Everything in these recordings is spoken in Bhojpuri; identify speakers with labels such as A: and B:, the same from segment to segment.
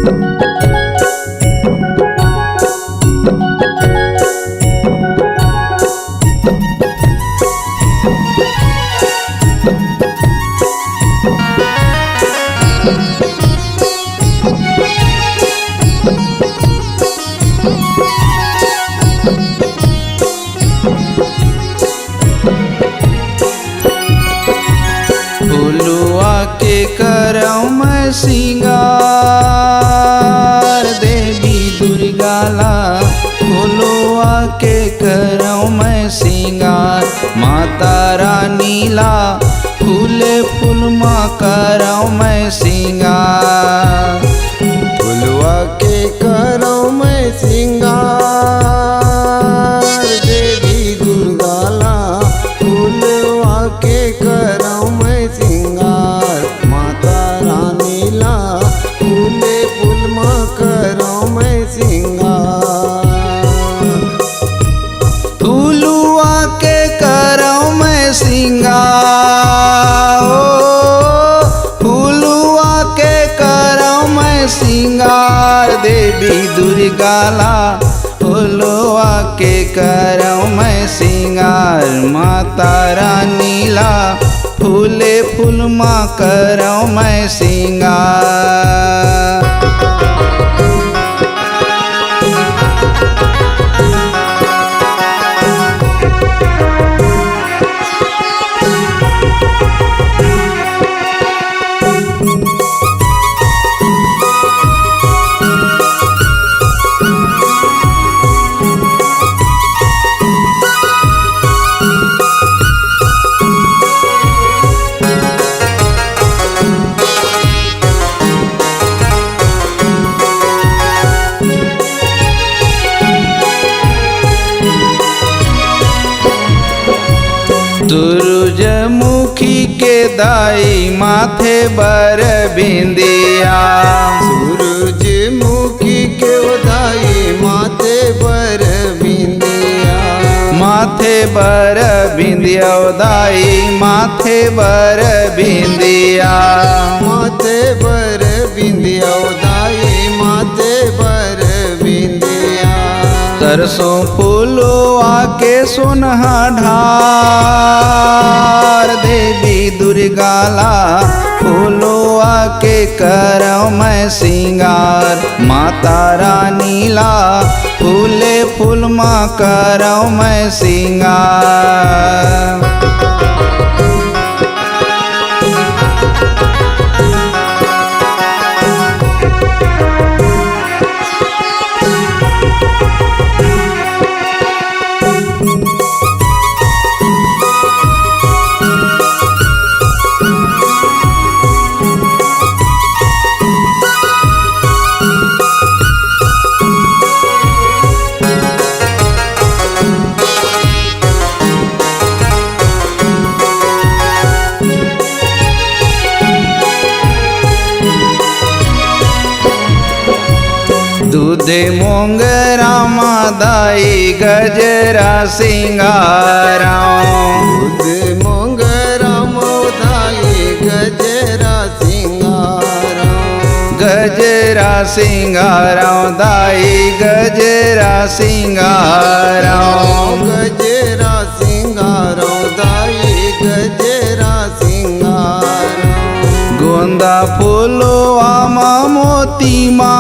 A: फुलुआ के करौ मैं सिंगार देवी दुर्गा ला। फुलुआ के करौ मैं सिंगार माता रानी ला। फूले फूल माँ करौ मैं सिंगार।
B: फुलवा के करौ मैं सिंगार देवी दुर्गा ला। फुलवा के करौ मैं सिंगार माता रानी ला। फूले फूल माँ करौ मैं सिंगार।
A: फुलुआ के करौ मैं सिंगार फुलुआ के करौ मैं सिंगार देवी दुर्गा ला। फुलुआ के करौ मैं सिंगार माता रानी ला। फूले फूल माँ करौ मैं सिंगार। सूरजमुखी के दाई माथे बर बिंदिया।
B: सूरजमुखी के दाई माथे बर बिंदिया।
A: माथे बर बिंदिया दाई माथे बर बिंदिया।
B: माथे बर बिंदिया दाई माथे बर बिंदिया।
A: सरसों फूलुआ के सोनहा ढार देवी दुर्गा ला। फुलुआ के करौ मैं सिंगार माता रानी ला। फूले फूल माँ करौ मैं सिंगार। दूधे मोंगरा मादाई गजरा सिंगारा।
B: दूध मोंगरा मोदाई गजरा सिंगारा।
A: गजरा सिंगारा दाई गजरा सिंगारा।
B: गजरा सिंगारा दाई गजरा सिंगारा।
A: गोंदा फुलुआ माँ मोती मांग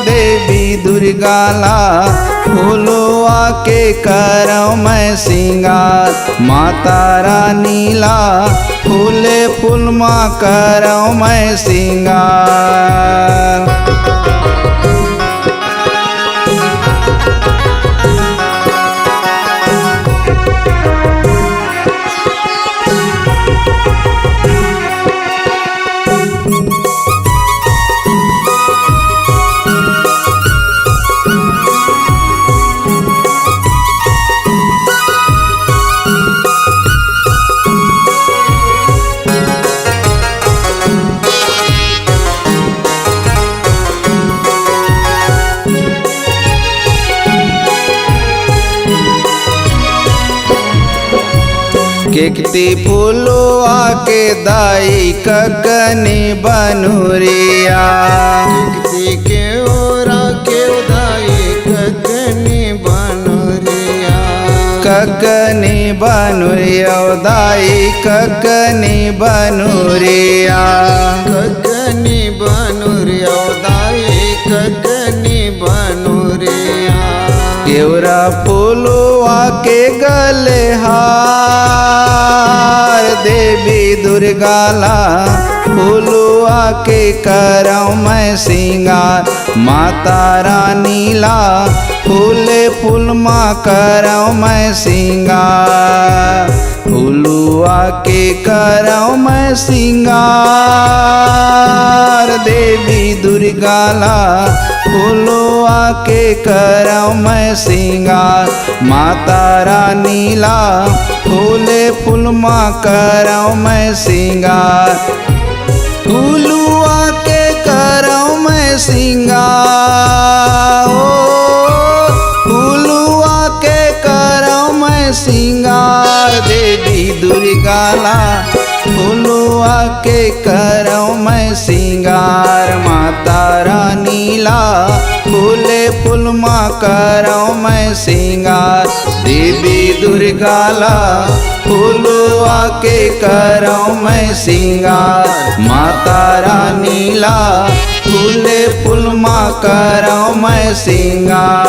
A: देवी दुर्गा ला। फुलुआ के करौ मैं सिंगार माता रानी ला। फूले फूल माँ करौ मैं सिंगार। केकती फुलुआ के दाई ककनी बनुरिया। ककनी बनुरिया दाई ककनी बनुरिया
B: ककनी बनुरिया दाई ककनी बनुरिया
A: केवरा फूलवा के गले हार देवी दुर्गाला फूलवा के करम मैं सिंगार माता रानी ला फूले फूल माँ करम मैं सिंगार फूलवा के करम मैं सिंगार देवी दुर्गाला फूलवा के करम मैं सिंगार माता रानी ला फूले फूल माँ करम मैं सिंगार फूलवा के करम मैं सिंगार फूलवा के करम मैं सिंगार देवी दुर्गाला फूलवा के करम मैं सिंगार माता रानी ला फूले फूल माँ करम मैं सिंगार देवी दुर्गाला फूलवा के करम मैं सिंगार माता रानी ला फूले फूल माँ करम मैं सिंगार।